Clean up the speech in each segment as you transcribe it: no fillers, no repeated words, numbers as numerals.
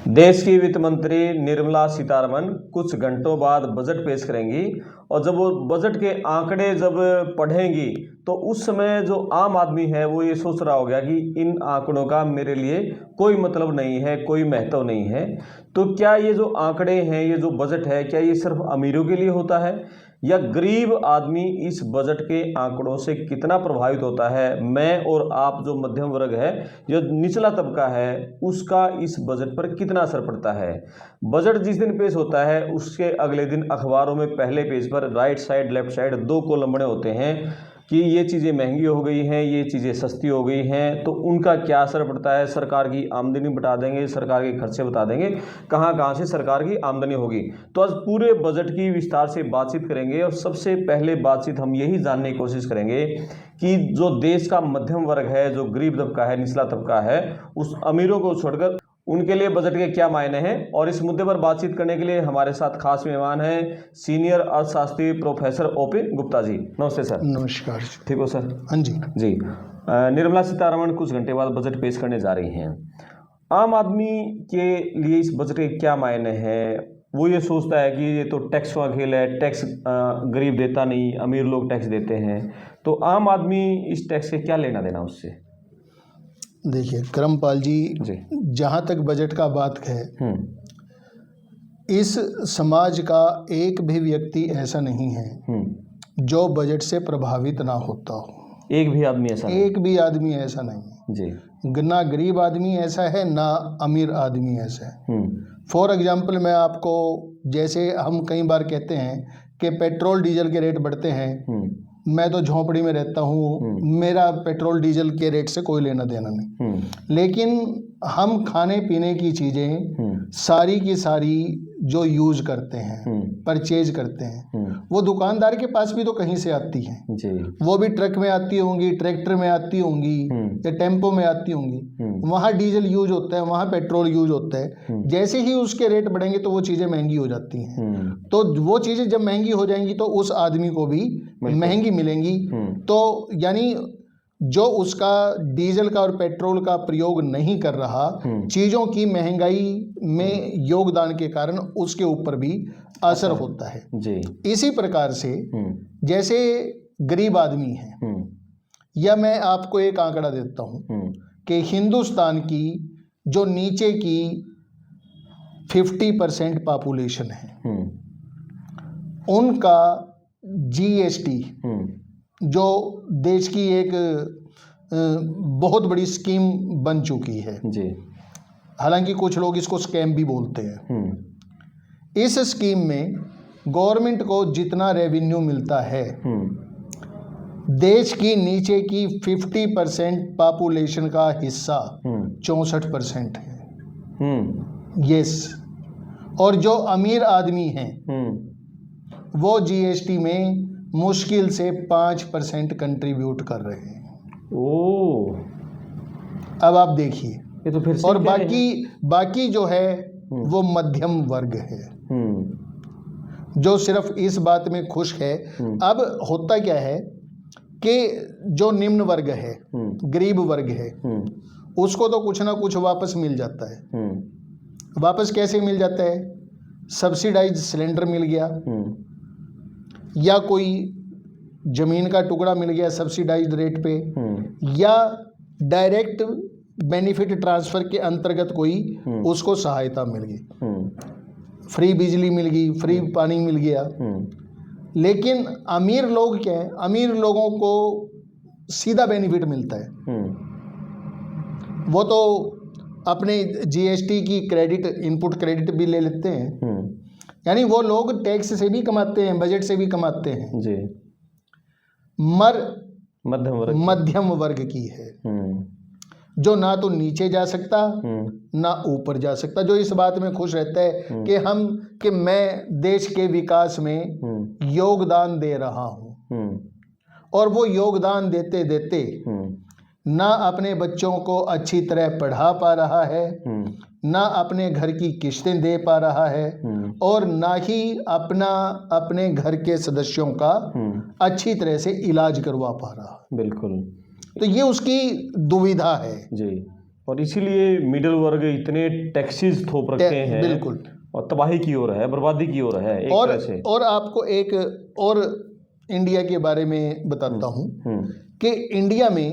देश की वित्त मंत्री निर्मला सीतारमण कुछ घंटों बाद बजट पेश करेंगी और जब वो बजट के आंकड़े जब पढ़ेंगी तो उस समय जो आम आदमी है वो ये सोच रहा होगा कि इन आंकड़ों का मेरे लिए कोई मतलब नहीं है, कोई महत्व नहीं है। तो क्या ये जो आंकड़े हैं, ये जो बजट है, क्या ये सिर्फ अमीरों के लिए होता है या गरीब आदमी इस बजट के आंकड़ों से कितना प्रभावित होता है? मैं और आप जो मध्यम वर्ग है, जो निचला तबका है, उसका इस बजट पर कितना असर पड़ता है? बजट जिस दिन पेश होता है उसके अगले दिन अखबारों में पहले पेज पर राइट साइड लेफ्ट साइड दो कॉलम बने होते हैं कि ये चीज़ें महंगी हो गई हैं, ये चीज़ें सस्ती हो गई हैं, तो उनका क्या असर पड़ता है। सरकार की आमदनी बता देंगे, सरकार के खर्चे बता देंगे, कहाँ कहाँ से सरकार की आमदनी होगी। तो आज पूरे बजट की विस्तार से बातचीत करेंगे और सबसे पहले बातचीत हम यही जानने की कोशिश करेंगे कि जो देश का मध्यम वर्ग है, जो गरीब तबका है, निचला तबका है, उस अमीरों को छोड़कर उनके लिए बजट के क्या मायने हैं। और इस मुद्दे पर बातचीत करने के लिए हमारे साथ खास मेहमान हैं सीनियर अर्थशास्त्री प्रोफेसर ओपी गुप्ता जी। नमस्ते सर। नमस्कार। ठीक हो सर? हाँ जी। जी। निर्मला सीतारमण कुछ घंटे बाद बजट पेश करने जा रही हैं। आम आदमी के लिए इस बजट के क्या मायने हैं? वो ये सोचता है कि ये तो टैक्स का खेल है, टैक्स गरीब देता नहीं, अमीर लोग टैक्स देते हैं। तो आम आदमी इस टैक्स से क्या लेना देना उससे? देखिए करमपाल जी, जहाँ तक बजट का बात है, इस समाज का एक भी व्यक्ति ऐसा नहीं है जो बजट से प्रभावित ना होता हो। एक भी आदमी ऐसा एक भी आदमी ऐसा नहीं है जी। ना गरीब आदमी ऐसा है, ना अमीर आदमी ऐसा है। फॉर एग्जाम्पल मैं आपको, जैसे हम कई बार कहते हैं कि पेट्रोल डीजल के रेट बढ़ते हैं, मैं तो झोंपड़ी में रहता हूँ, मेरा पेट्रोल डीजल के रेट से कोई लेना देना नहीं। लेकिन हम खाने पीने की चीज़ें सारी की सारी जो यूज करते हैं, परचेज करते हैं, वो दुकानदार के पास भी तो कहीं से आती हैं जी। वो भी ट्रक में आती होंगी, ट्रैक्टर में आती होंगी या टेम्पो में आती होंगी। वहाँ डीजल यूज होता है, वहाँ पेट्रोल यूज होता है। जैसे ही उसके रेट बढ़ेंगे तो वो चीज़ें महंगी हो जाती हैं। तो वो चीज़ें जब महंगी हो जाएंगी तो उस आदमी को भी महंगी मिलेंगी। तो यानी जो उसका डीजल का और पेट्रोल का प्रयोग नहीं कर रहा, चीज़ों की महंगाई में योगदान के कारण उसके ऊपर भी असर होता है जी। इसी प्रकार से जैसे गरीब आदमी है, या मैं आपको एक आंकड़ा देता हूं कि हिंदुस्तान की जो नीचे की 50% पॉपुलेशन है, उनका जीएसटी जो देश की एक बहुत बड़ी स्कीम बन चुकी है जी। हालांकि कुछ लोग इसको स्कैम भी बोलते हैं। इस स्कीम में गवर्नमेंट को जितना रेवेन्यू मिलता है, देश की नीचे की 50% पॉपुलेशन का हिस्सा 64% है। यस। और जो अमीर आदमी हैं वो जीएसटी में मुश्किल से 5% कंट्रीब्यूट कर रहे हैं। ओ, अब आप देखिए, ये तो फिर और बाकी जो है वो मध्यम वर्ग है जो सिर्फ इस बात में खुश है। अब होता क्या है कि जो निम्न वर्ग है, गरीब वर्ग है, उसको तो कुछ ना कुछ वापस मिल जाता है। वापस कैसे मिल जाता है? सब्सिडाइज सिलेंडर मिल गया, या कोई जमीन का टुकड़ा मिल गया सब्सिडाइज्ड रेट पे, या डायरेक्ट बेनिफिट ट्रांसफर के अंतर्गत कोई उसको सहायता मिल गई, फ्री बिजली मिल गई, फ्री पानी मिल गया। लेकिन अमीर लोग क्या है, अमीर लोगों को सीधा बेनिफिट मिलता है। वो तो अपने जीएसटी की क्रेडिट, इनपुट क्रेडिट भी ले लेते हैं। यानी वो लोग टैक्स से भी कमाते हैं, बजट से भी कमाते हैं जी। मध्यम वर्ग की है जो ना तो नीचे जा सकता ना ऊपर जा सकता, जो इस बात में खुश रहता है कि मैं देश के विकास में योगदान दे रहा हूं। और वो योगदान देते देते ना अपने बच्चों को अच्छी तरह पढ़ा पा रहा है, ना अपने घर की किस्तें दे पा रहा है, और ना ही अपने घर के सदस्यों का अच्छी तरह से इलाज करवा पा रहा है। बिल्कुल। तो ये उसकी दुविधा है जी। और इसीलिए मिडिल वर्ग इतने टैक्सेस थोप रखे हैं, बिल्कुल, और तबाही की ओर है, बर्बादी की ओर है एक तरह से। और आपको एक और इंडिया के बारे में बताता हूँ कि इंडिया में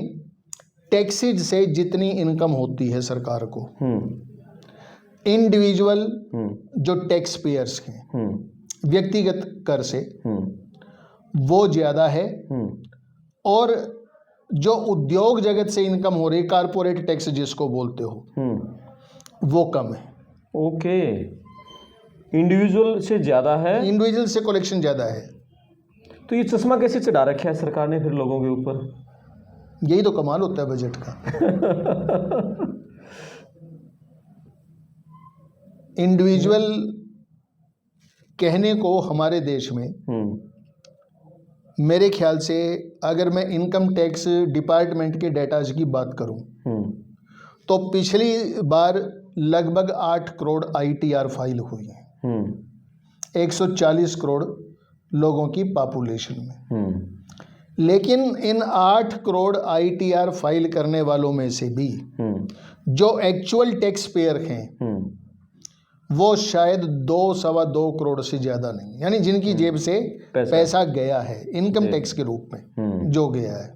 टैक्सेज से जितनी इनकम होती है सरकार को, इंडिविजुअल जो टैक्स पेयर्स हैं व्यक्तिगत कर से वो ज़्यादा है, और जो उद्योग जगत से इनकम हो रही, कारपोरेट टैक्स जिसको बोलते हो, वो कम है। ओके, इंडिविजुअल से ज़्यादा है, इंडिविजुअल से कलेक्शन ज़्यादा है। तो ये चश्मा कैसे चढ़ा रखा है सरकार ने फिर लोगों के ऊपर? यही तो कमाल होता है बजट का। इंडिविजुअल कहने को हमारे देश में मेरे ख्याल से, अगर मैं इनकम टैक्स डिपार्टमेंट के डेटाज की बात करूं, तो पिछली बार लगभग 8 करोड़ ITR फाइल हुई हैं 140 करोड़ लोगों की पॉपुलेशन में। लेकिन इन 8 करोड़ ITR फाइल करने वालों में से भी जो एक्चुअल टैक्स पेयर हैं वो शायद 2-2.25 करोड़ से ज़्यादा नहीं, यानी जिनकी जेब से पैसा गया है इनकम टैक्स के रूप में जो गया है।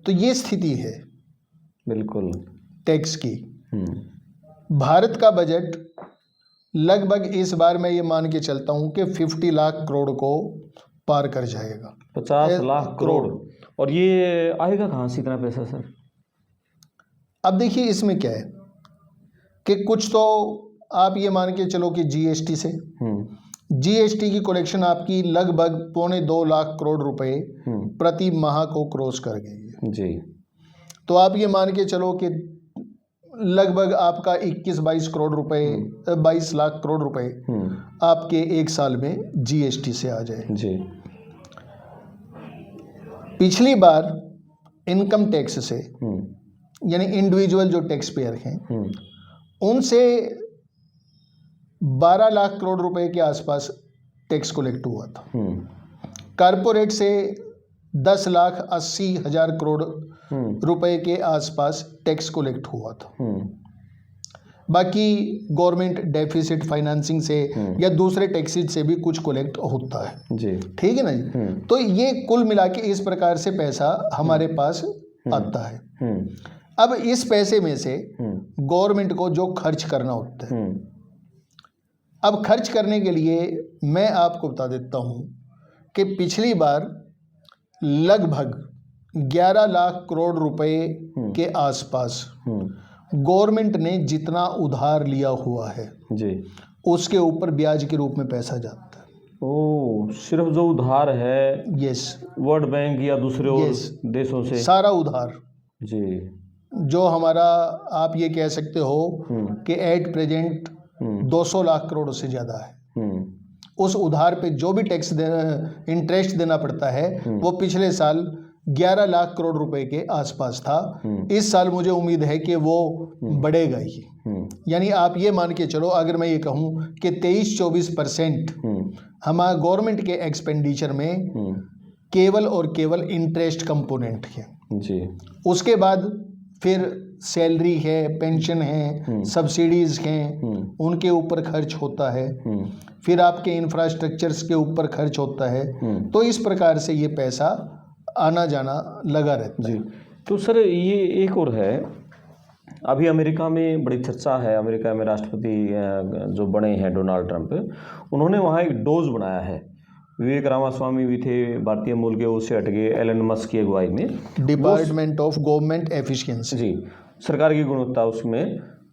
तो ये स्थिति है बिल्कुल टैक्स की। भारत का बजट लगभग इस बार मैं ये मान के चलता हूँ कि 50 लाख करोड़ को पार कर जाएगा। 50 लाख करोड़। और ये आएगा कहाँ से इतना पैसा सर? अब देखिए इसमें क्या है कि कुछ तो आप ये मान के चलो कि GST से, GST की कलेक्शन आपकी लगभग 1.25 लाख करोड़ रुपए प्रति माह को क्रॉस कर गई है जी। तो आप ये मान के चलो कि लगभग आपका 21-22 करोड़ रुपए, 22 लाख करोड़ रुपए आपके एक साल में GST से आ जाए जी। पिछली बार इनकम टैक्स से, यानी इंडिविजुअल जो टैक्स पेयर हैं उनसे 12 लाख करोड़ रुपए के आसपास टैक्स कलेक्ट हुआ था। कारपोरेट से 10,80,000 करोड़ रुपए के आसपास टैक्स कलेक्ट हुआ था। बाकी गवर्नमेंट डेफिसिट फाइनेंसिंग से या दूसरे टैक्सेज से भी कुछ कलेक्ट होता है जी, ठीक है ना जी। तो ये कुल मिला के इस प्रकार से पैसा हमारे पास आता है। अब इस पैसे में से गवर्नमेंट को जो खर्च करना होता है, अब खर्च करने के लिए मैं आपको बता देता हूं कि पिछली बार लगभग 11 लाख करोड़ रुपए के आसपास गवर्नमेंट ने जितना उधार लिया हुआ है जी, उसके ऊपर ब्याज के रूप में पैसा जाता है। ओह, सिर्फ जो उधार है, यस, वर्ल्ड बैंक या दूसरे और देशों से सारा उधार जी, जो हमारा आप ये कह सकते हो कि एट प्रेजेंट 200 लाख करोड़ से ज़्यादा है। उस उधार पे जो भी टैक्स इंटरेस्ट देना पड़ता है वो पिछले साल 11 लाख करोड़ रुपए के आसपास था। इस साल मुझे उम्मीद है कि वो बढ़ेगा ही। यानी आप ये मान के चलो, अगर मैं ये कहूँ कि 23-24% हमारा गवर्नमेंट के एक्सपेंडिचर में केवल और केवल इंटरेस्ट कंपोनेंट है जी। उसके बाद फिर सैलरी है, पेंशन है, सब्सिडीज हैं, उनके ऊपर खर्च होता है, फिर आपके इंफ्रास्ट्रक्चर्स के ऊपर खर्च होता है। तो इस प्रकार से ये पैसा आना जाना लगा रहता है। तो सर ये एक और है, अभी अमेरिका में बड़ी चर्चा है, अमेरिका में राष्ट्रपति जो बने हैं डोनाल्ड ट्रंप, उन्होंने वहाँ एक डोज बनाया है। विवेक रामास्वामी भी थे भारतीय मूल के, उससे हट गए एलन मस्क की अगुवाई में डिपार्टमेंट ऑफ गवर्नमेंट एफिशिएंसी जी, सरकार की गुणवत्ता।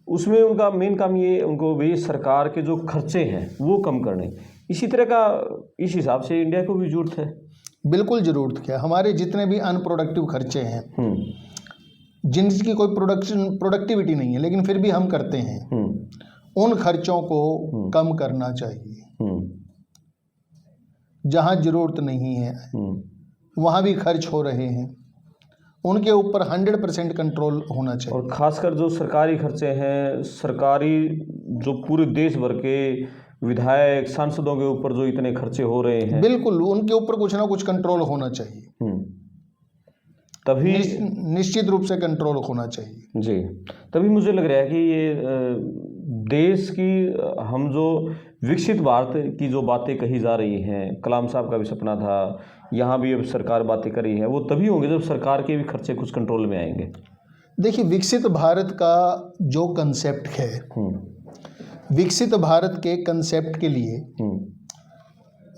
उसमें उनका मेन काम ये, उनको भी सरकार के जो खर्चे हैं वो कम करने। इसी तरह का इस हिसाब से इंडिया को भी जरूरत है। बिल्कुल ज़रूरत है। हमारे जितने भी अनप्रोडक्टिव खर्चे हैं, जिनकी कोई प्रोडक्टिविटी नहीं है लेकिन फिर भी हम करते हैं, उन खर्चों को कम करना चाहिए। जहाँ ज़रूरत नहीं है वहाँ भी खर्च हो रहे हैं, उनके ऊपर 100% कंट्रोल होना चाहिए। और ख़ासकर जो सरकारी खर्चे हैं, सरकारी जो पूरे देश भर के विधायक सांसदों के ऊपर जो इतने खर्चे हो रहे हैं, बिल्कुल उनके ऊपर कुछ ना कुछ कंट्रोल होना चाहिए। तभी निश्चित रूप से कंट्रोल होना चाहिए। जी, तभी मुझे लग रहा है कि ये देश की हम जो विकसित भारत की जो बातें कही जा रही हैं, कलाम साहब का भी सपना था, यहाँ भी अब सरकार बातें कर रही है, वो तभी होंगे जब सरकार के भी खर्चे कुछ कंट्रोल में आएंगे। देखिए, विकसित भारत का जो कंसेप्ट है, विकसित भारत के कंसेप्ट के लिए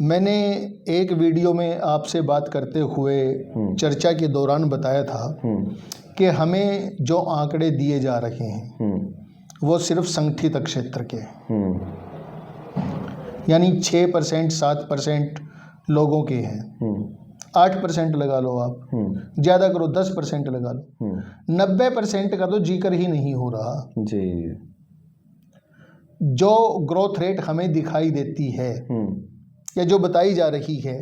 मैंने एक वीडियो में आपसे बात करते हुए चर्चा के दौरान बताया था कि हमें जो आंकड़े दिए जा रहे हैं वो सिर्फ संगठित क्षेत्र के, यानी 6% 7% लोगों के हैं। 8% लगा लो आप, ज़्यादा करो 10% लगा लो, 90% का तो जिक्र ही नहीं हो रहा जी। जो ग्रोथ रेट हमें दिखाई देती है या जो बताई जा रही है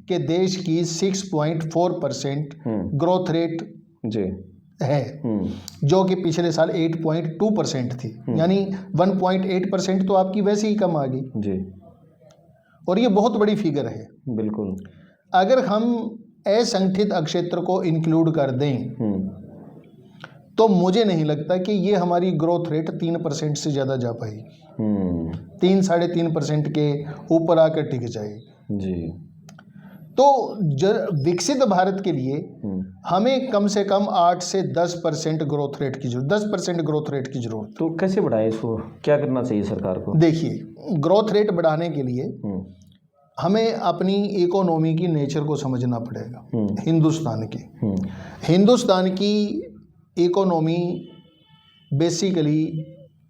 कि देश की 6.4% ग्रोथ रेट जी है, जो कि पिछले साल 8.2% थी, यानी 1.8% तो आपकी वैसे ही कम आ गई जी। और ये बहुत बड़ी फिगर है। बिल्कुल। अगर हम असंगठित क्षेत्र को इंक्लूड कर दें तो मुझे नहीं लगता कि ये हमारी ग्रोथ रेट 3% से ज़्यादा जा पाएगी। 3-3.5% के ऊपर आकर टिक जाएगी जी। तो विकसित भारत के लिए हमें कम से कम 8 से 10% ग्रोथ रेट की जरूरत, 10% ग्रोथ रेट की जरूरत। तो कैसे बढ़ाएं इसको, क्या करना चाहिए सरकार को? देखिए, ग्रोथ रेट बढ़ाने के लिए हमें अपनी इकोनॉमी की नेचर को समझना पड़ेगा। हिंदुस्तान की इकोनॉमी बेसिकली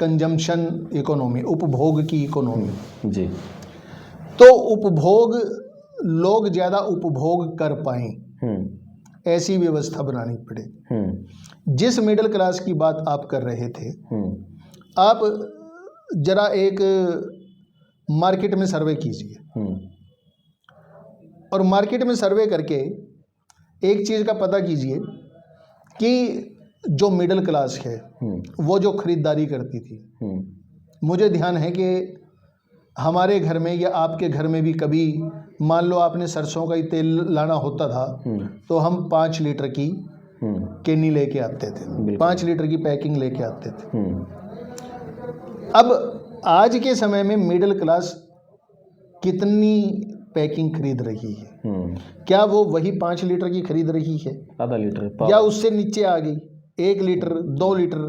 कंजम्पशन इकोनॉमी, उपभोग की इकोनॉमी जी। तो उपभोग, लोग ज़्यादा उपभोग कर पाएं ऐसी व्यवस्था बनानी पड़ेगी। जिस मिडिल क्लास की बात आप कर रहे थे, आप जरा एक मार्केट में सर्वे कीजिए और मार्केट में सर्वे करके एक चीज़ का पता कीजिए कि जो मिडिल क्लास है वो जो खरीदारी करती थी, मुझे ध्यान है कि हमारे घर में या आपके घर में भी कभी मान लो आपने सरसों का ही तेल लाना होता था तो हम 5 लीटर की केनी लेके आते थे, 5 लीटर की पैकिंग लेके आते थे। अब आज के समय में मिडिल क्लास कितनी पैकिंग खरीद रही है? क्या वो वही 5 लीटर की खरीद रही है? आधा लीटर या उससे नीचे आ गई, 1 लीटर 2 लीटर,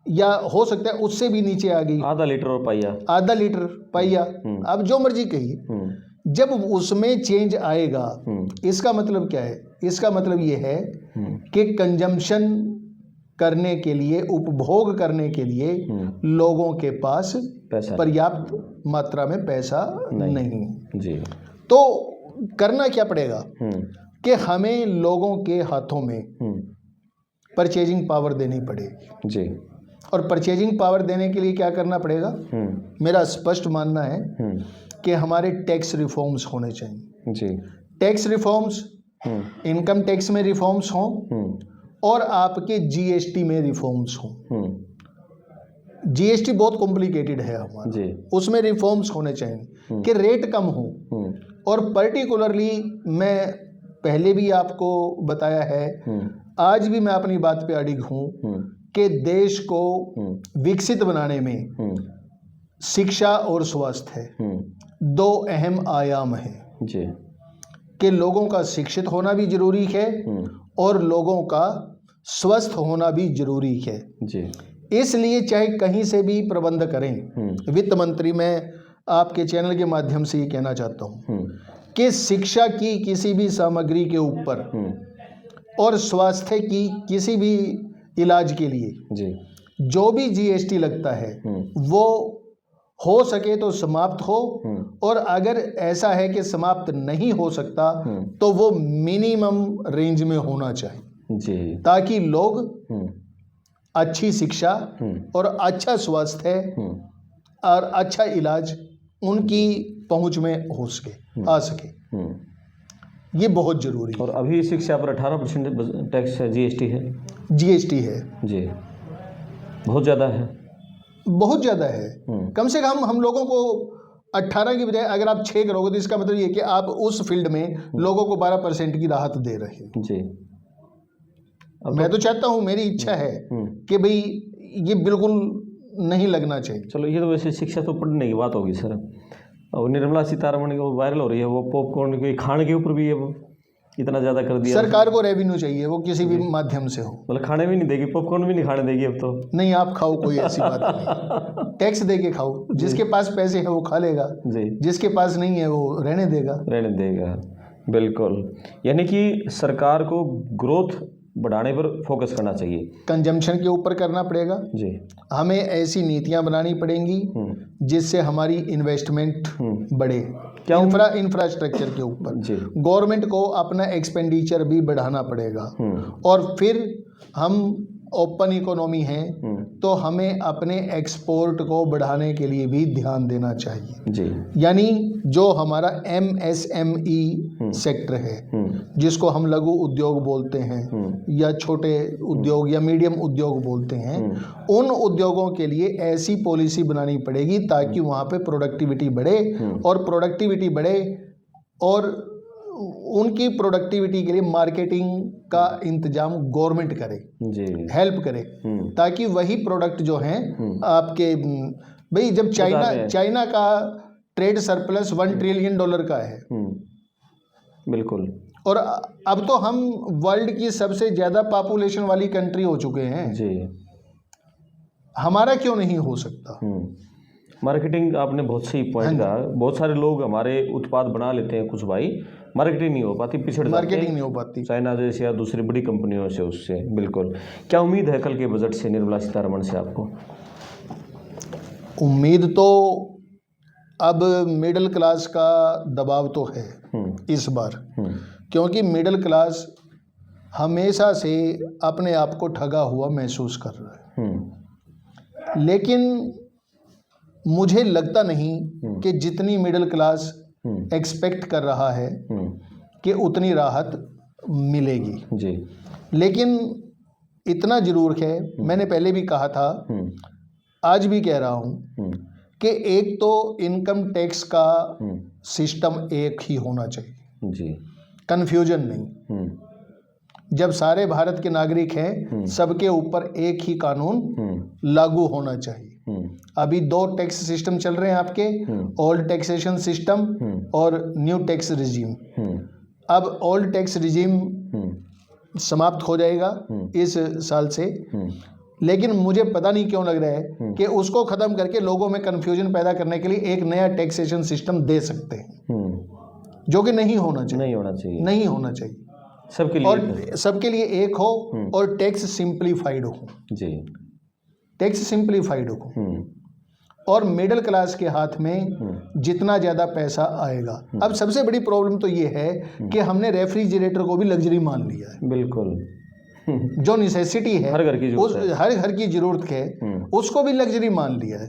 या हो सकता है उससे भी नीचे आ गई आधा लीटर और पाइया, आधा लीटर पाइया, अब जो मर्जी कहिए। जब उसमें चेंज आएगा, इसका मतलब क्या है? इसका मतलब ये है कि कंजम्पशन करने के लिए, उपभोग करने के लिए लोगों के पास पर्याप्त मात्रा में पैसा नहीं जी। तो करना क्या पड़ेगा कि हमें लोगों के हाथों में परचेजिंग पावर देनी पड़ेगी जी। और परचेजिंग पावर देने के लिए क्या करना पड़ेगा? मेरा स्पष्ट मानना है कि हमारे टैक्स रिफॉर्म्स होने चाहिए जी। टैक्स रिफॉर्म्स, इनकम टैक्स में रिफॉर्म्स हों और आपके जीएसटी में रिफॉर्म्स हों। जीएसटी बहुत कॉम्प्लिकेटेड है हमारा जी। उसमें रिफॉर्म्स होने चाहिए कि रेट कम हो। और पर्टिकुलरली मैं पहले भी आपको बताया है, आज भी मैं अपनी बात पे अडिग हूँ कि देश को विकसित बनाने में शिक्षा और स्वास्थ्य 2 अहम आयाम हैं जी। कि लोगों का शिक्षित होना भी जरूरी है और लोगों का स्वस्थ होना भी जरूरी है जी। इसलिए चाहे कहीं से भी प्रबंध करें, वित्त मंत्री, मैं आपके चैनल के माध्यम से ये कहना चाहता हूँ कि शिक्षा की किसी भी सामग्री के ऊपर और स्वास्थ्य की किसी भी इलाज के लिए जी जो भी जीएसटी लगता है वो हो सके तो समाप्त हो, और अगर ऐसा है कि समाप्त नहीं हो सकता तो वो मिनिमम रेंज में होना चाहिए जी, ताकि लोग अच्छी शिक्षा और अच्छा स्वास्थ्य और अच्छा इलाज उनकी पहुंच में हो सके, आ सके। ये बहुत जरूरी है। और अभी शिक्षा पर 18% टैक्स जीएसटी है। जीएसटी है जी, बहुत ज़्यादा है, बहुत ज़्यादा है। कम से कम हम लोगों को 18 की बजाय अगर आप 6 करोगे तो इसका मतलब ये कि आप उस फील्ड में लोगों को 12% की राहत दे रहे हैं जी। मैं तो चाहता हूँ, मेरी इच्छा है कि भाई ये बिल्कुल नहीं लगना चाहिए। चलो ये तो वैसे शिक्षा तो पढ़ने की बात होगी सर। और निर्मला सीतारमण को वायरल हो रही है, वो पॉपकॉर्न के खाने के ऊपर भी है, वो इतना ज़्यादा कर दिया। सरकार को रेवेन्यू चाहिए, वो किसी भी माध्यम से हो। मतलब खाने भी नहीं देगी, पॉपकॉर्न भी नहीं खाने देगी अब तो। नहीं, आप खाओ, कोई ऐसी बात नहीं। टैक्स दे के खाओ, जिसके पास पैसे है वो खा लेगा जी, जिसके पास नहीं है वो रहने देगा। बिल्कुल। यानी कि सरकार को ग्रोथ बढ़ाने पर फोकस करना चाहिए, कंजम्पशन के ऊपर करना पड़ेगा जी। हमें ऐसी नीतियां बनानी पड़ेंगी जिससे हमारी इन्वेस्टमेंट बढ़े, क्या इंफ्रास्ट्रक्चर के ऊपर जी। गवर्नमेंट को अपना एक्सपेंडिचर भी बढ़ाना पड़ेगा। और फिर हम ओपन इकोनॉमी है तो हमें अपने एक्सपोर्ट को बढ़ाने के लिए भी ध्यान देना चाहिए जी। यानी जो हमारा MSME सेक्टर है, जिसको हम लघु उद्योग बोलते हैं या छोटे उद्योग या मीडियम उद्योग बोलते हैं, उन उद्योगों के लिए ऐसी पॉलिसी बनानी पड़ेगी ताकि वहाँ पे प्रोडक्टिविटी बढ़े, और प्रोडक्टिविटी बढ़े और उनकी प्रोडक्टिविटी के लिए मार्केटिंग का इंतजाम गवर्नमेंट करे जी, हेल्प करे, ताकि वही प्रोडक्ट जो हैं आपके, भाई जब चाइना का ट्रेड सरप्लस $1 ट्रिलियन का है, बिल्कुल, और अब तो हम वर्ल्ड की सबसे ज़्यादा पॉपुलेशन वाली कंट्री हो चुके हैं जी, हमारा क्यों नहीं हो सकता? मार्केटिंग आपने बहुत सही पॉइंट कहा। बहुत सारे लोग हमारे उत्पाद बना लेते हैं, कुछ भाई मार्केटिंग नहीं हो पाती, पिछड़ मार्केटिंग नहीं हो पाती चाइना जैसे या दूसरी बड़ी कंपनियों से, उससे। बिल्कुल। क्या उम्मीद है कल के बजट से निर्मला सीतारमण से आपको? उम्मीद तो अब मिडिल क्लास का दबाव तो है इस बार, क्योंकि मिडिल क्लास हमेशा से अपने आप को ठगा हुआ महसूस कर रहा है, लेकिन मुझे लगता नहीं कि जितनी मिडिल क्लास एक्सपेक्ट कर रहा है कि उतनी राहत मिलेगी जी। लेकिन इतना जरूर है, मैंने पहले भी कहा था, आज भी कह रहा हूँ कि एक तो इनकम टैक्स का सिस्टम एक ही होना चाहिए जी, कन्फ्यूजन नहीं। जब सारे भारत के नागरिक हैं, सबके ऊपर एक ही कानून लागू होना चाहिए। अभी 2 टैक्स सिस्टम चल रहे हैं आपके, ओल्ड टैक्सेशन सिस्टम और न्यू टैक्स रिजीम। अब ओल्ड टैक्स रिजीम समाप्त हो जाएगा इस साल से, लेकिन मुझे पता नहीं क्यों लग रहा है कि उसको खत्म करके लोगों में कंफ्यूजन पैदा करने के लिए एक नया टैक्सेशन सिस्टम दे सकते हैं, जो कि नहीं होना चाहिए सबके लिए, और सबके लिए एक हो और टैक्स सिंप्लीफाइड हो जी, टैक्स सिंप्लीफाइड हो, और मिडिल क्लास के हाथ में जितना ज़्यादा पैसा आएगा। अब सबसे बड़ी प्रॉब्लम तो ये है कि हमने रेफ्रिजरेटर को भी लग्जरी मान लिया है। बिल्कुल। जो नेसेसिटी है, हर घर की जरूरत है, उसको भी लग्जरी मान लिया है।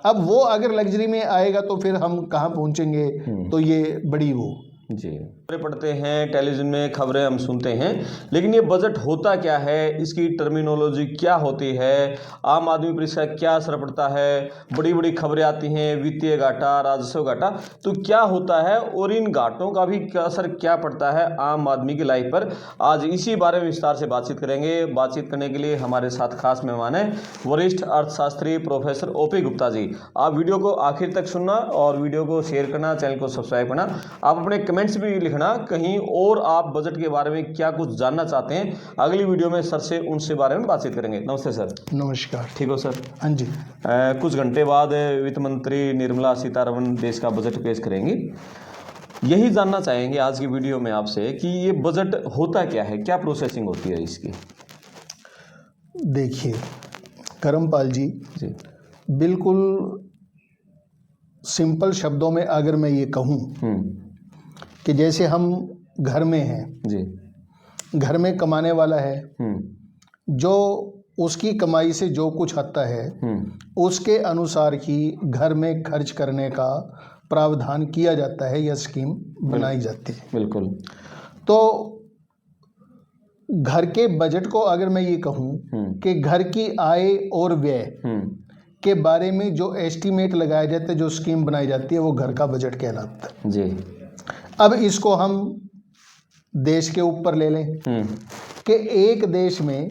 अब वो अगर लग्जरी में आएगा तो फिर हम कहाँ पहुँचेंगे? तो ये बड़ी वो जी, खबरें पढ़ते हैं, टेलीविज़न में खबरें हम सुनते हैं, लेकिन ये बजट होता क्या है, इसकी टर्मिनोलॉजी क्या होती है, आम आदमी पर इसका क्या असर पड़ता है? बड़ी बड़ी खबरें आती हैं, वित्तीय घाटा, राजस्व घाटा, तो क्या होता है और इन घाटों का भी असर क्या पड़ता है आम आदमी की लाइफ पर? आज इसी बारे में विस्तार से बातचीत करेंगे। बातचीत करने के लिए हमारे साथ खास मेहमान हैं वरिष्ठ अर्थशास्त्री प्रोफेसर OP गुप्ता जी। आप वीडियो को आखिर तक सुनना और वीडियो को शेयर करना, चैनल को सब्सक्राइब करना। आप अपने कमेंट्स भी लिखना कहीं और आप बजट के बारे में क्या कुछ जानना चाहते हैं, अगली वीडियो में सर से उनसे बारे में बातचीत करेंगे। नमस्ते सर। नमस्कार। ठीक हो सर? हाँ जी। कुछ घंटे बाद वित्त मंत्री निर्मला सीतारमण देश का बजट पेश करेंगी। यही जानना चाहेंगे आज की वीडियो में आपसे कि ये बजट होता क्या है, क्या प्रोसेसिंग होती है इसकी? देखिए करमपाल जी, बिल्कुल सिंपल शब्दों में अगर मैं ये कहूँ कि जैसे हम घर में हैं जी, घर में कमाने वाला है, जो उसकी कमाई से जो कुछ आता है उसके अनुसार ही घर में खर्च करने का प्रावधान किया जाता है या स्कीम बनाई जाती है। बिल्कुल। तो घर के बजट को अगर मैं ये कहूँ कि घर की आय और व्यय के बारे में जो एस्टीमेट लगाया जाता है, जो स्कीम बनाई जाती है, वो घर का बजट कहलाता है जी। अब इसको हम देश के ऊपर ले लें कि एक देश में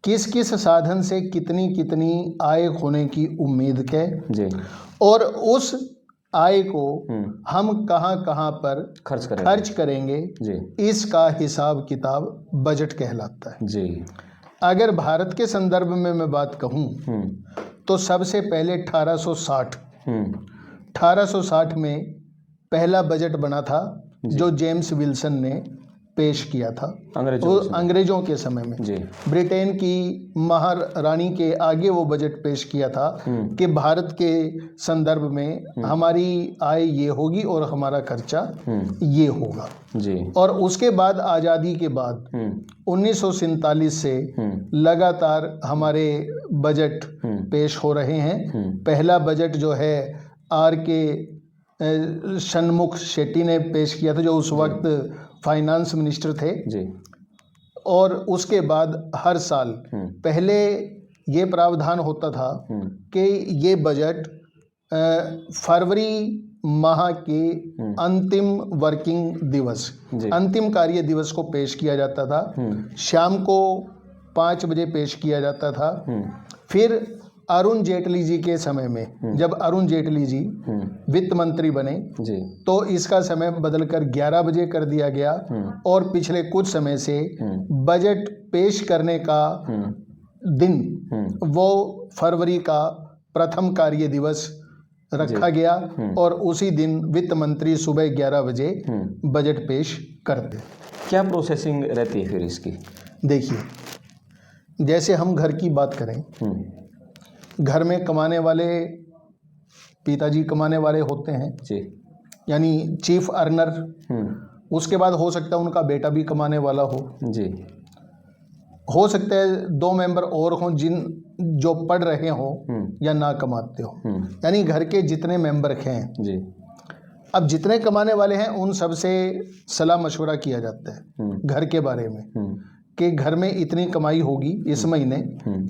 किस किस साधन से कितनी कितनी आय होने की उम्मीद है जी, और उस आय को हम कहाँ कहाँ पर खर्च करेंगे जी, इसका हिसाब किताब बजट कहलाता है। जी। अगर भारत के संदर्भ में मैं बात कहूँ तो सबसे पहले 1860 में पहला बजट बना था जो जेम्स विल्सन ने पेश किया था अंग्रेजों के समय में जी, ब्रिटेन की महारानी के आगे वो बजट पेश किया था कि भारत के संदर्भ में हमारी आय ये होगी और हमारा खर्चा ये होगा जी। और उसके बाद आज़ादी के बाद 1947 से लगातार हमारे बजट पेश हो रहे हैं। पहला बजट जो है R.K. षणमुख शेट्टी ने पेश किया था जो उस वक्त फाइनेंस मिनिस्टर थे जी। और उसके बाद हर साल पहले ये प्रावधान होता था कि ये बजट फरवरी माह के अंतिम वर्किंग दिवस अंतिम कार्य दिवस को पेश किया जाता था। शाम को 5 बजे पेश किया जाता था। फिर अरुण जेटली जी के समय में जब अरुण जेटली जी वित्त मंत्री बने तो इसका समय बदलकर 11 बजे कर दिया गया और पिछले कुछ समय से बजट पेश करने का दिन वो फरवरी का प्रथम कार्य दिवस रखा गया और उसी दिन वित्त मंत्री सुबह 11 बजे बजट पेश करते। क्या प्रोसेसिंग रहती है फिर इसकी? देखिए, जैसे हम घर की बात करें, घर में कमाने वाले पिताजी कमाने वाले होते हैं जी, यानी चीफ अर्नर। उसके बाद हो सकता है उनका बेटा भी कमाने वाला हो जी, हो सकता है 2 मेंबर और हों जो पढ़ रहे हों या ना कमाते हो, यानी घर के जितने मेंबर हैं जी। अब जितने कमाने वाले हैं उन सब से सलाह मशवरा किया जाता है घर के बारे में कि घर में इतनी कमाई होगी इस महीने,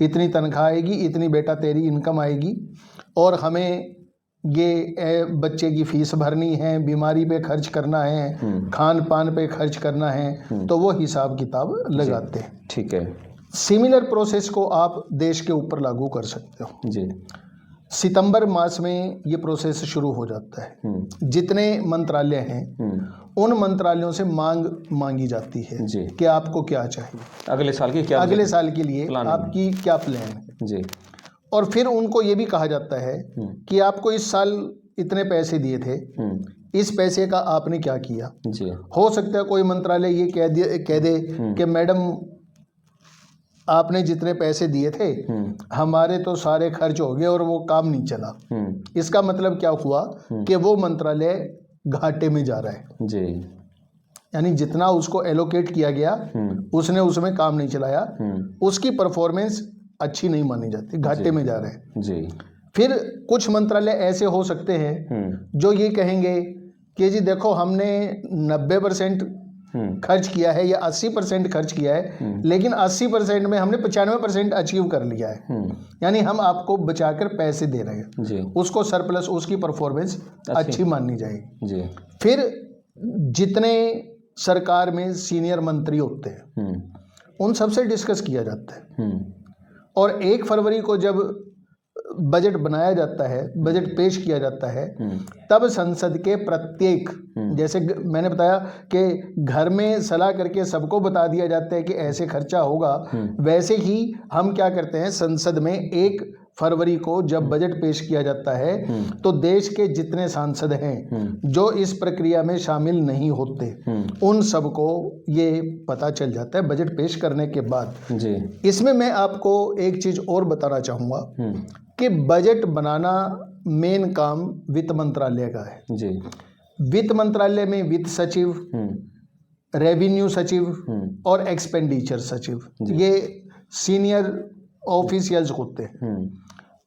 इतनी तनख्वाह आएगी, इतनी बेटा तेरी इनकम आएगी और हमें ये बच्चे की फीस भरनी है, बीमारी पे खर्च करना है, खान पान पे खर्च करना है, तो वो हिसाब किताब लगाते हैं। ठीक है। सिमिलर प्रोसेस को आप देश के ऊपर लागू कर सकते हो जी। सितंबर मास में ये प्रोसेस शुरू हो जाता है। जितने मंत्रालय हैं उन मंत्रालयों से मांगी जाती है जी कि आपको क्या चाहिए, अगले साल के लिए आपकी क्या प्लान है जी। और फिर उनको ये भी कहा जाता है कि आपको इस साल इतने पैसे दिए थे, इस पैसे का आपने क्या किया जी। हो सकता है कोई मंत्रालय ये कह दे कि मैडम आपने जितने पैसे दिए थे हमारे तो सारे खर्च हो गए और वो काम नहीं चला। इसका मतलब क्या हुआ कि वो मंत्रालय घाटे में जा रहा है जी, यानी जितना उसको एलोकेट किया गया उसने उसमें काम नहीं चलाया, उसकी परफॉर्मेंस अच्छी नहीं मानी जाती, घाटे में जा रहा है जी। फिर कुछ मंत्रालय ऐसे हो सकते हैं जो ये कहेंगे कि जी देखो हमने 90% खर्च किया है या 80% खर्च किया है, लेकिन 80% में हमने 95% अचीव कर लिया है, यानी हम आपको बचाकर पैसे दे रहे हैं जी। उसको सरप्लस, उसकी परफॉर्मेंस अच्छी माननी जाएगी जी। फिर जितने सरकार में सीनियर मंत्री होते हैं उन सबसे डिस्कस किया जाता है और 1 फरवरी को जब बजट बनाया जाता है, बजट पेश किया जाता है, तब संसद के प्रत्येक, जैसे मैंने बताया कि घर में सलाह करके सबको बता दिया जाता है कि ऐसे खर्चा होगा, वैसे ही हम क्या करते हैं संसद में 1 फरवरी को जब बजट पेश किया जाता है तो देश के जितने सांसद हैं जो इस प्रक्रिया में शामिल नहीं होते उन सबको ये पता चल जाता है बजट पेश करने के बाद जी। इसमें मैं आपको एक चीज और बताना चाहूँगा कि बजट बनाना मेन काम वित्त मंत्रालय का है जी। वित्त मंत्रालय में वित्त सचिव, रेवेन्यू सचिव और एक्सपेंडिचर सचिव, ये सीनियर ऑफिशियल्स होते हैं।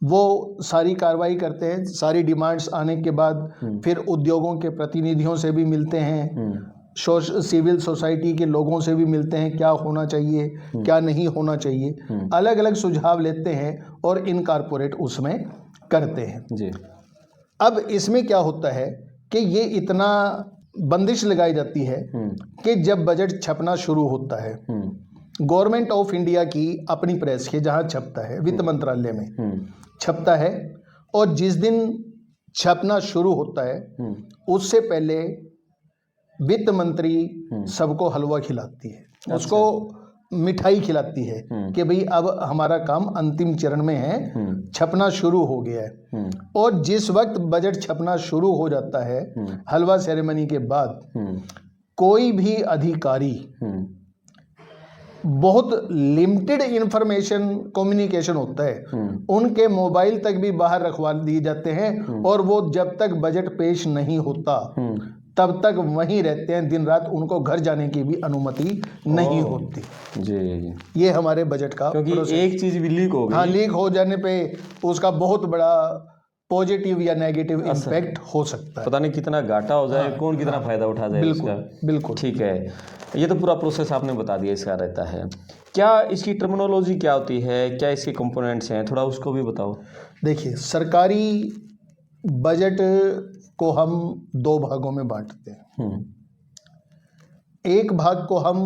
वो सारी कार्रवाई करते हैं, सारी डिमांड्स आने के बाद फिर उद्योगों के प्रतिनिधियों से भी मिलते हैं, सिविल सोसाइटी के लोगों से भी मिलते हैं, क्या होना चाहिए क्या नहीं होना चाहिए, अलग अलग सुझाव लेते हैं और इनकॉर्पोरेट उसमें करते हैं जी। अब इसमें क्या होता है कि ये इतना बंदिश लगाई जाती है कि जब बजट छपना शुरू होता है, गवर्नमेंट ऑफ इंडिया की अपनी प्रेस है जहां छपता है, वित्त मंत्रालय में छपता है, और जिस दिन छपना शुरू होता है उससे पहले वित्त मंत्री सबको हलवा खिलाती है, उसको मिठाई खिलाती है कि भाई अब हमारा काम अंतिम चरण में है, छपना शुरू हो गया है। और जिस वक्त बजट छपना शुरू हो जाता है, हलवा सेरेमनी के बाद, कोई भी अधिकारी, बहुत लिमिटेड इंफॉर्मेशन कम्युनिकेशन होता है, उनके मोबाइल तक भी बाहर रखवा दिए जाते हैं, और वो जब तक बजट पेश नहीं होता तब तक वहीं रहते हैं, दिन रात, उनको घर जाने की भी अनुमति नहीं होती जी। ये हमारे बजट का, क्योंकि एक चीज भी लीक हो गई। हाँ, लीक हो जाने पे उसका बहुत बड़ा पॉजिटिव या नेगेटिव इम्पैक्ट हो सकता है, पता नहीं कितना घाटा हो जाए, कौन कितना फायदा उठा जाए इसका। बिल्कुल ठीक है, ये तो पूरा प्रोसेस आपने बता दिया इसका रहता है। क्या इसकी टर्मिनोलॉजी क्या होती है, क्या इसके कंपोनेंट्स हैं, थोड़ा उसको भी बताओ। देखिए, सरकारी बजट को हम दो भागों में बांटते हैं। एक भाग को हम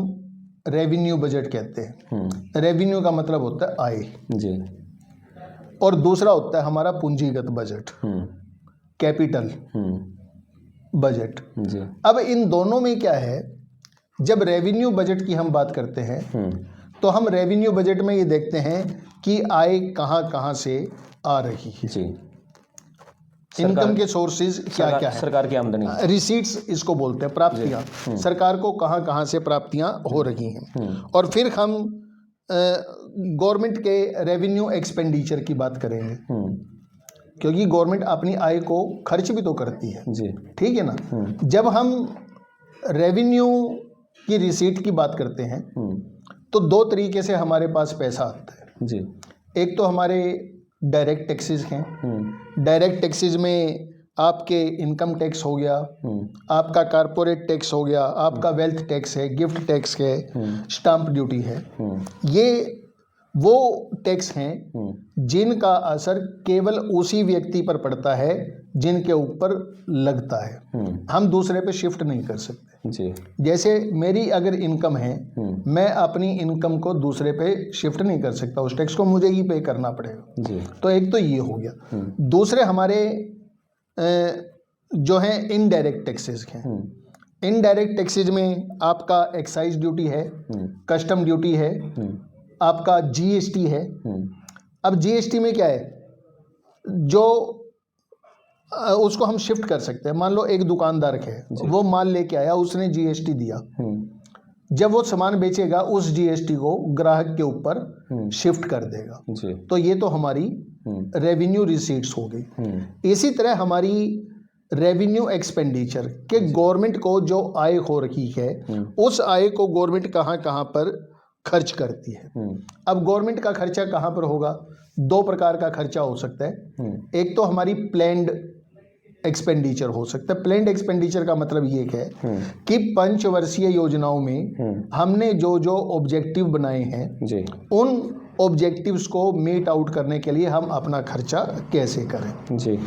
रेवेन्यू बजट कहते हैं। रेवेन्यू का मतलब होता है आय जी, और दूसरा होता है हमारा पूंजीगत बजट, कैपिटल बजट जी। अब इन दोनों में क्या है, जब रेवेन्यू बजट की हम बात करते हैं तो हम रेवेन्यू बजट में ये देखते हैं कि आय कहाँ कहाँ से आ रही है जी, इनकम के सोर्सेज क्या क्या है, सरकार की आमदनी, रिसीट्स इसको बोलते हैं, प्राप्तियां, सरकार को कहाँ कहाँ से प्राप्तियां हो रही हैं। और फिर हम गवर्नमेंट के रेवेन्यू एक्सपेंडिचर की बात करेंगे, क्योंकि गवर्नमेंट अपनी आय को खर्च भी तो करती है जी, ठीक है ना। जब हम रेवेन्यू की रिसीट की बात करते हैं तो दो तरीके से हमारे पास पैसा आता है जी। एक तो हमारे डायरेक्ट टैक्सेस हैं। डायरेक्ट टैक्सेस में आपके इनकम टैक्स हो गया, आपका कारपोरेट टैक्स हो गया, आपका वेल्थ टैक्स है, गिफ्ट टैक्स है, स्टाम्प ड्यूटी है। ये वो टैक्स हैं जिनका असर केवल उसी व्यक्ति पर पड़ता है जिनके ऊपर लगता है, हम दूसरे पे शिफ्ट नहीं कर सकते जी। जैसे मेरी अगर इनकम है, मैं अपनी इनकम को दूसरे पे शिफ्ट नहीं कर सकता, उस टैक्स को मुझे ही पे करना पड़ेगा जी। तो एक तो ये हो गया। दूसरे हमारे जो हैं इनडायरेक्ट टैक्सेस हैं। इनडायरेक्ट टैक्सेस में आपका एक्साइज ड्यूटी है, कस्टम ड्यूटी है, आपका जीएसटी है। अब जीएसटी में क्या है, जो उसको हम शिफ्ट कर सकते हैं। मान लो एक दुकानदार है, वो माल लेके आया, उसने जीएसटी दिया, जब वो सामान बेचेगा उस जीएसटी को ग्राहक के ऊपर शिफ्ट कर देगा जी। तो ये तो हमारी रेवेन्यू रिसीट्स हो गई। इसी तरह हमारी रेवेन्यू एक्सपेंडिचर के गवर्नमेंट को जो आय हो रही है, उस आय को गवर्नमेंट कहाँ कहाँ पर खर्च करती है। अब गवर्नमेंट का खर्चा कहाँ पर होगा, दो प्रकार का खर्चा हो सकता है। एक तो हमारी प्लैंड एक्सपेंडिचर हो सकता है। प्लैंड एक्सपेंडिचर का मतलब ये है कि पंचवर्षीय योजनाओं में हमने जो जो ऑब्जेक्टिव बनाए हैं जी, उन ऑब्जेक्टिव्स को मीट आउट करने के लिए हम अपना खर्चा कैसे करें जी।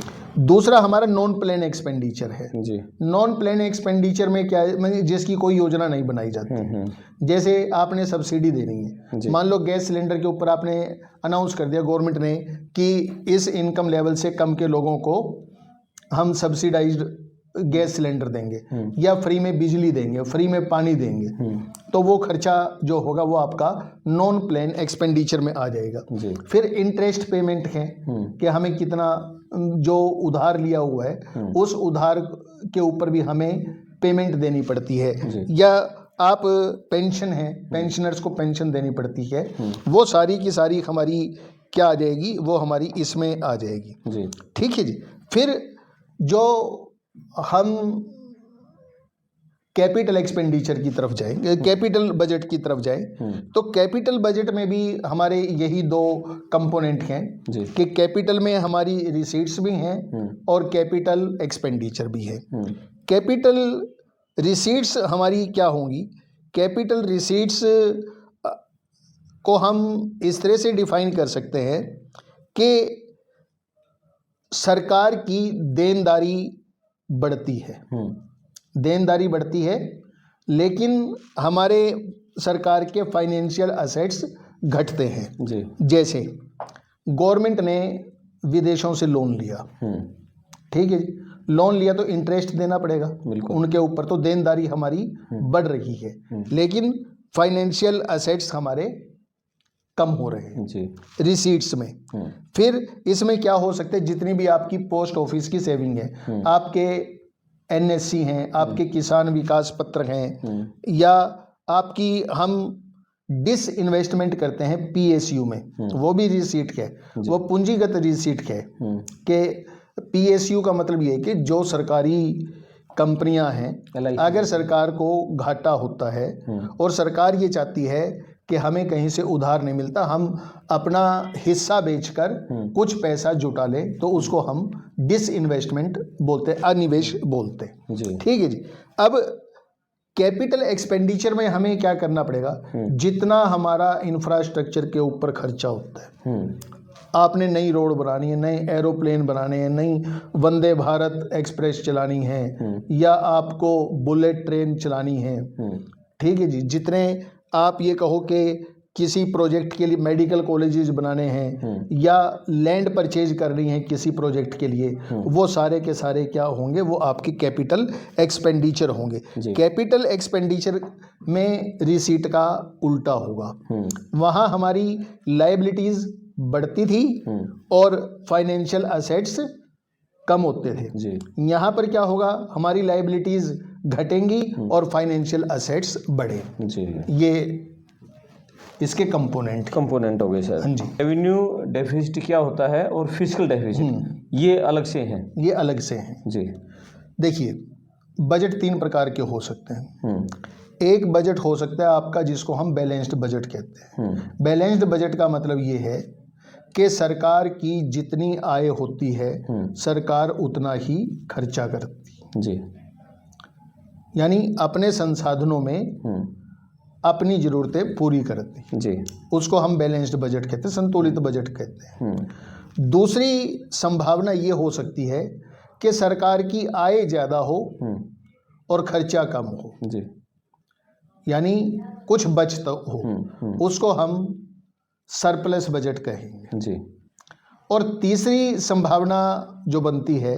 दूसरा हमारा नॉन प्लान एक्सपेंडिचर है जी। नॉन प्लान एक्सपेंडिचर में क्या है, जिसकी कोई योजना नहीं बनाई जाती। जैसे आपने सब्सिडी देनी है, मान लो गैस सिलेंडर के ऊपर आपने अनाउंस कर दिया गवर्नमेंट ने कि इस इनकम लेवल से कम के लोगों को हम सब्सिडाइज्ड गैस सिलेंडर देंगे या फ्री में बिजली देंगे, फ्री में पानी देंगे, तो वो खर्चा जो होगा वो आपका नॉन प्लान एक्सपेंडिचर में आ जाएगा जी। फिर इंटरेस्ट पेमेंट है कि हमें कितना जो उधार लिया हुआ है उस उधार के ऊपर भी हमें पेमेंट देनी पड़ती है, या आप पेंशन है, पेंशनर्स को पेंशन देनी पड़ती है, वो सारी की सारी हमारी क्या आ जाएगी, वो हमारी इसमें आ जाएगी जी। ठीक है जी। फिर जो हम कैपिटल एक्सपेंडिचर की तरफ जाएंगे, कैपिटल बजट की तरफ जाएं, तो कैपिटल बजट में भी हमारे यही दो कंपोनेंट हैं कि कैपिटल में हमारी रिसीट्स भी हैं और कैपिटल एक्सपेंडिचर भी है। कैपिटल रिसीट्स हमारी क्या होंगी, कैपिटल रिसीट्स को हम इस तरह से डिफाइन कर सकते हैं कि सरकार की देनदारी बढ़ती है, देनदारी बढ़ती है, लेकिन हमारे सरकार के फाइनेंशियल असेट्स घटते हैं। जी। जैसे गवर्नमेंट ने विदेशों से लोन लिया, ठीक है जी, लोन लिया तो इंटरेस्ट देना पड़ेगा उनके ऊपर, तो देनदारी हमारी बढ़ रही है, लेकिन फाइनेंशियल असेट्स हमारे कम हो रहे हैं जी। रिसीट्स में। फिर इसमें क्या हो सकता है, जितनी भी आपकी पोस्ट ऑफिस की सेविंग है, आपके एनएससी हैं, आपके किसान विकास पत्र हैं, या आपकी हम डिस इन्वेस्टमेंट करते हैं पीएसयू में, वो भी रिसीट है, वो पूंजीगत रिसीट है। कि पीएसयू का मतलब ये है कि जो सरकारी कंपनियां हैं, अगर सरकार को घाटा होता है और सरकार ये चाहती है कि हमें कहीं से उधार नहीं मिलता, हम अपना हिस्सा बेचकर कुछ पैसा जुटा लें, तो उसको हम डिस इन्वेस्टमेंट बोलते हैं, अनिवेश बोलते हैं। ठीक है जी। अब कैपिटल एक्सपेंडिचर में हमें क्या करना पड़ेगा, जितना हमारा इंफ्रास्ट्रक्चर के ऊपर खर्चा होता है, आपने नई रोड बनानी है, नए एरोप्लेन बनाने हैं, नई वंदे भारत एक्सप्रेस चलानी है, या आपको बुलेट ट्रेन चलानी है, ठीक है जी, जितने आप ये कहो कि किसी प्रोजेक्ट के लिए मेडिकल कॉलेजेस बनाने हैं, या लैंड परचेज करनी है किसी प्रोजेक्ट के लिए, वो सारे के सारे क्या होंगे, वो आपके कैपिटल एक्सपेंडिचर होंगे। कैपिटल एक्सपेंडिचर में रिसीट का उल्टा होगा, वहाँ हमारी लायबिलिटीज बढ़ती थी और फाइनेंशियल असेट्स कम होते थे। यहाँ पर क्या होगा, हमारी लायबिलिटीज घटेंगी और फाइनेंशियल असेट्स बढ़े। ये इसके कंपोनेंट हो गए सर। हाँ जी। रेवेन्यू डेफिसिट क्या होता है और फिस्कल डेफिसिट ये अलग से हैं? ये अलग से हैं जी। देखिए, बजट 3 प्रकार के हो सकते हैं। एक बजट हो सकता है आपका जिसको हम बैलेंस्ड बजट कहते हैं। बैलेंस्ड बजट का मतलब ये है कि सरकार की जितनी आय होती है सरकार उतना ही खर्चा करती है जी, यानी अपने संसाधनों में अपनी जरूरतें पूरी करती जी, उसको हम बैलेंस्ड बजट कहते हैं, संतुलित बजट कहते हैं। दूसरी संभावना ये हो सकती है कि सरकार की आय ज़्यादा हो और खर्चा कम हो जी, यानी कुछ बचत हो, उसको हम सरप्लस बजट कहेंगे जी। और तीसरी संभावना जो बनती है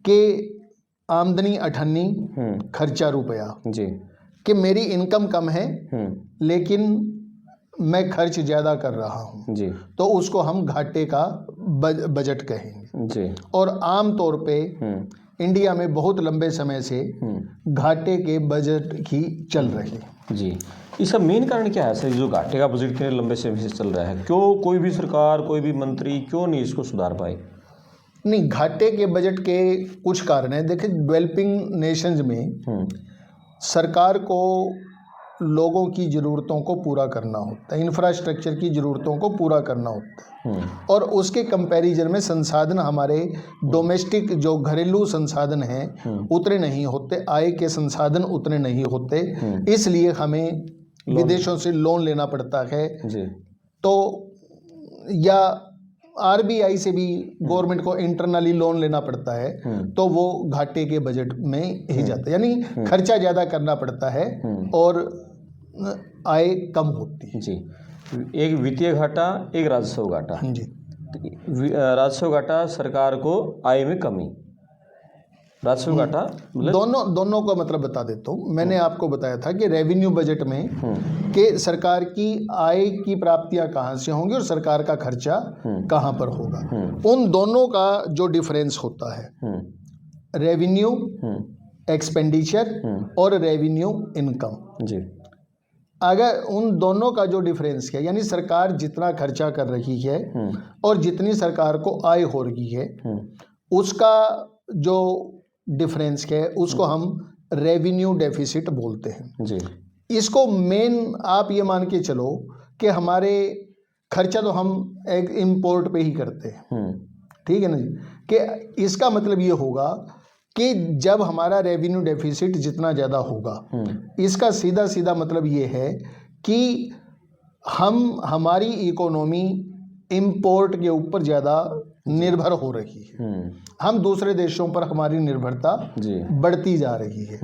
कि आमदनी 98 खर्चा रुपया जी, कि मेरी इनकम कम है लेकिन मैं खर्च ज़्यादा कर रहा हूँ जी, तो उसको हम घाटे का बजट कहेंगे जी। और आम तौर पे इंडिया में बहुत लंबे समय से घाटे के बजट ही चल रहे हैं जी। इसका मेन कारण क्या है सर, जो घाटे का बजट के लंबे समय से चल रहा है? क्यों कोई भी सरकार, कोई भी मंत्री क्यों नहीं इसको सुधार पाए? नहीं, घाटे के बजट के कुछ कारण हैं। देखिए, डेवलपिंग नेशंस में सरकार को लोगों की ज़रूरतों को पूरा करना होता है, इंफ्रास्ट्रक्चर की ज़रूरतों को पूरा करना होता है, और उसके कंपैरिजन में संसाधन हमारे डोमेस्टिक जो घरेलू संसाधन हैं उतने नहीं होते, आय के संसाधन उतने नहीं होते, इसलिए हमें विदेशों से लोन लेना पड़ता है जी। तो या आरबीआई से भी गवर्नमेंट को इंटरनली लोन लेना पड़ता है, तो वो घाटे के बजट में ही जाता है, यानी खर्चा ज़्यादा करना पड़ता है और आय कम होती है जी। एक वित्तीय घाटा, एक राजस्व घाटा जी। राजस्व घाटा सरकार को आय में कमी, राजस्व घाटा मतलब दोनों का मतलब बता देता हूँ। मैंने आपको बताया था कि रेवेन्यू बजट में कि सरकार की आय की प्राप्तियां कहाँ से होंगी और सरकार का खर्चा कहाँ पर होगा, उन दोनों का जो डिफरेंस होता है, रेवेन्यू एक्सपेंडिचर और रेवेन्यू इनकम जी, अगर उन दोनों का जो डिफरेंस है, यानी सरकार जितना खर्चा कर रही है और जितनी सरकार को आय हो रही है, उसका जो डिफरेंस है उसको हम रेवेन्यू डेफिसिट बोलते हैं जी। इसको मेन आप ये मान के चलो कि हमारे खर्चा तो हम एक इंपोर्ट पे ही करते हैं, ठीक है ना जी, कि इसका मतलब ये होगा कि जब हमारा रेवेन्यू डेफिसिट जितना ज़्यादा होगा, इसका सीधा सीधा मतलब ये है कि हमारी इकोनॉमी इंपोर्ट के ऊपर ज़्यादा निर्भर हो रही है। हम दूसरे देशों पर हमारी निर्भरता बढ़ती जा रही है,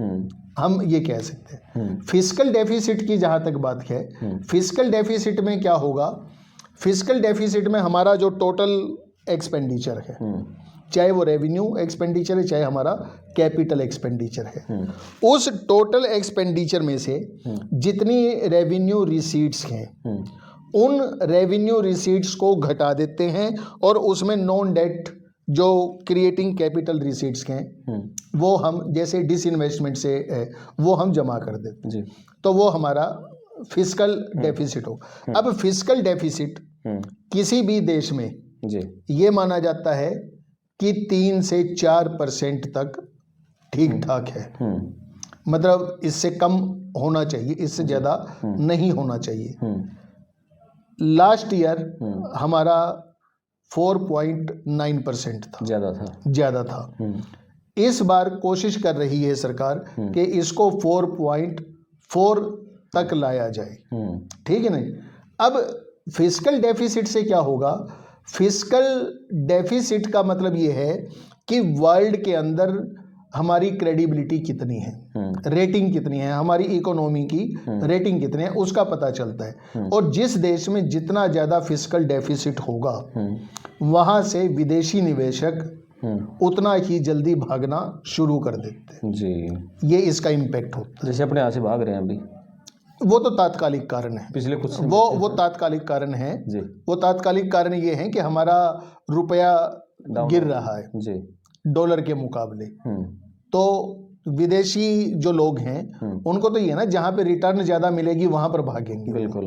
हम ये कह सकते हैं। फिस्कल डेफिसिट की जहाँ तक बात है, फिस्कल डेफिसिट में क्या होगा, फिस्कल डेफिसिट में हमारा जो टोटल एक्सपेंडिचर है, चाहे वो रेवेन्यू एक्सपेंडिचर है चाहे हमारा कैपिटल एक्सपेंडिचर है, उस टोटल एक्सपेंडिचर में से जितनी रेवेन्यू रिसीट्स हैं उन रेवेन्यू रिसीट्स को घटा देते हैं और उसमें नॉन डेट जो क्रिएटिंग कैपिटल रिसीट्स हैं वो हम जैसे डिसइन्वेस्टमेंट से है वो हम जमा कर देते हैं, तो वो हमारा फिस्कल डेफिसिट हो। अब फिस्कल डेफिसिट किसी भी देश में ये माना जाता है कि 3 से 4% तक ठीक ठाक है, मतलब इससे कम होना चाहिए, इससे ज़्यादा नहीं होना चाहिए। लास्ट ईयर हमारा 4.9% था, ज़्यादा था। इस बार कोशिश कर रही है सरकार कि इसको 4.4 तक लाया जाए, ठीक है नहीं। अब फिस्कल डेफिसिट से क्या होगा, फिस्कल डेफिसिट का मतलब ये है कि वर्ल्ड के अंदर हमारी क्रेडिबिलिटी कितनी है, रेटिंग कितनी है, हमारी इकोनॉमी की रेटिंग कितनी है, उसका पता चलता है। और जिस देश में जितना ज़्यादा फिस्कल डेफिसिट होगा वहाँ से विदेशी निवेशक उतना ही जल्दी भागना शुरू कर देते हैं जी। ये इसका इम्पैक्ट होता है। जैसे अपने यहाँ से भाग रहे हैं अभी, वो तो तात्कालिक कारण है, पिछले कुछ वो तात्कालिक कारण है जी। वो तात्कालिक कारण ये है कि हमारा रुपया गिर रहा है जी डॉलर के मुकाबले, तो विदेशी जो लोग हैं उनको तो ये ना जहाँ पे रिटर्न ज़्यादा मिलेगी वहाँ पर भागेंगे। बिल्कुल,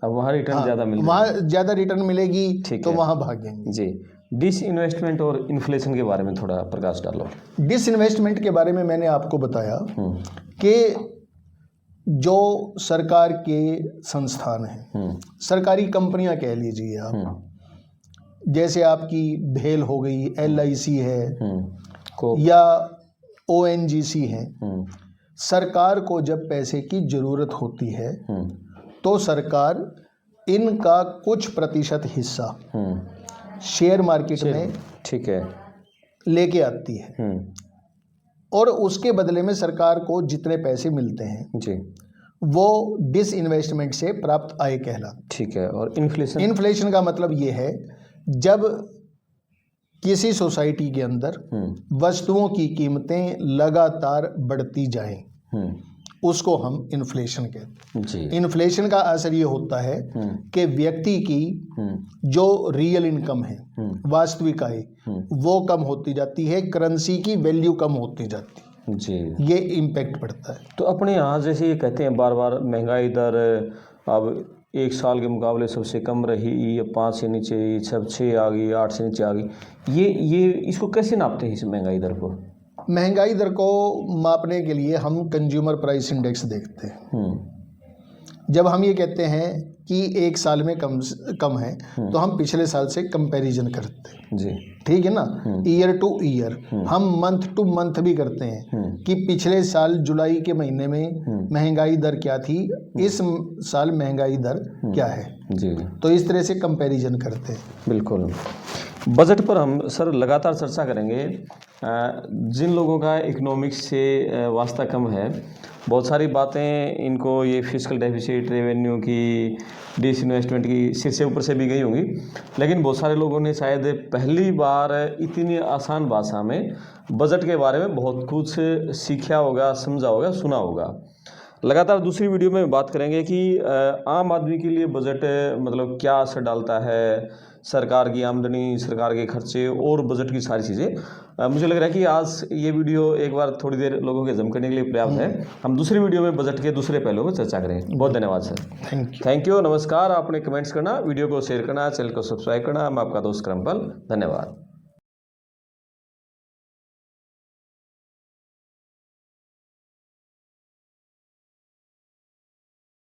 अब वहाँ रिटर्न ज़्यादा मिलेगी, वहाँ ज़्यादा रिटर्न मिलेगी तो वहाँ भागेंगे जी। डिसइन्वेस्टमेंट और इन्फ्लेशन के बारे में थोड़ा प्रकाश डालो। डिसइन्वेस्टमेंट के बारे में मैंने आपको बताया कि जो सरकार के संस्थान हैं, सरकारी कंपनियां कह लीजिए आप, जैसे आपकी भेल हो गई, LIC है या ONGC है, सरकार को जब पैसे की ज़रूरत होती है तो सरकार इनका कुछ प्रतिशत हिस्सा शेयर मार्केट में ठीक है लेके आती है और उसके बदले में सरकार को जितने पैसे मिलते हैं जी वो डिसइन्वेस्टमेंट से प्राप्त आय कहलाता। ठीक है। और इन्फ्लेशन का मतलब ये है जब किसी सोसाइटी के अंदर वस्तुओं की कीमतें लगातार बढ़ती जाएं उसको हम इन्फ्लेशन कहते हैं जी। इन्फ्लेशन का असर ये होता है कि व्यक्ति की जो रियल इनकम है, वास्तविक आय, वो कम होती जाती है, करेंसी की वैल्यू कम होती जाती है जी, ये इम्पैक्ट पड़ता है। तो अपने यहाँ जैसे ये कहते हैं बार बार महंगाई दर अब 1 साल के मुकाबले सबसे कम रही, ये 5 से नीचे, सब 6 आ गई, 8 से नीचे आ गई, ये इसको कैसे नापते हैं इस महंगाई दर को? महंगाई दर को मापने के लिए हम कंज्यूमर प्राइस इंडेक्स देखते हैं। जब हम ये कहते हैं कि 1 साल में कम है तो हम पिछले साल से कंपैरिजन करते हैं जी, ठीक है ना, ईयर टू ईयर। हम मंथ टू मंथ भी करते हैं कि पिछले साल जुलाई के महीने में महंगाई दर क्या थी, इस साल महंगाई दर क्या है जी, तो इस तरह से कंपैरिजन करते हैं। बिल्कुल। बजट पर हम सर लगातार चर्चा करेंगे। जिन लोगों का इकोनॉमिक्स से वास्ता कम है, बहुत सारी बातें इनको ये फिस्कल डेफिसिट, रेवेन्यू की, डिसइन्वेस्टमेंट की सिर से ऊपर से भी गई होंगी, लेकिन बहुत सारे लोगों ने शायद पहली बार इतनी आसान भाषा में बजट के बारे में बहुत कुछ सीखा होगा, समझा होगा, सुना होगा। लगातार दूसरी वीडियो में बात करेंगे कि आम आदमी के लिए बजट मतलब क्या असर डालता है, सरकार की आमदनी, सरकार के खर्चे और बजट की सारी चीज़ें। मुझे लग रहा है कि आज ये वीडियो एक बार थोड़ी देर लोगों के जम करने के लिए पर्याप्त है। हम दूसरी वीडियो में बजट के दूसरे पहलुओं पर चर्चा करेंगे। बहुत धन्यवाद सर। Thank you. नमस्कार। आपने कमेंट्स करना, वीडियो को शेयर करना, चैनल को सब्सक्राइब करना। मैं आपका दोस्त करमपाल। धन्यवाद।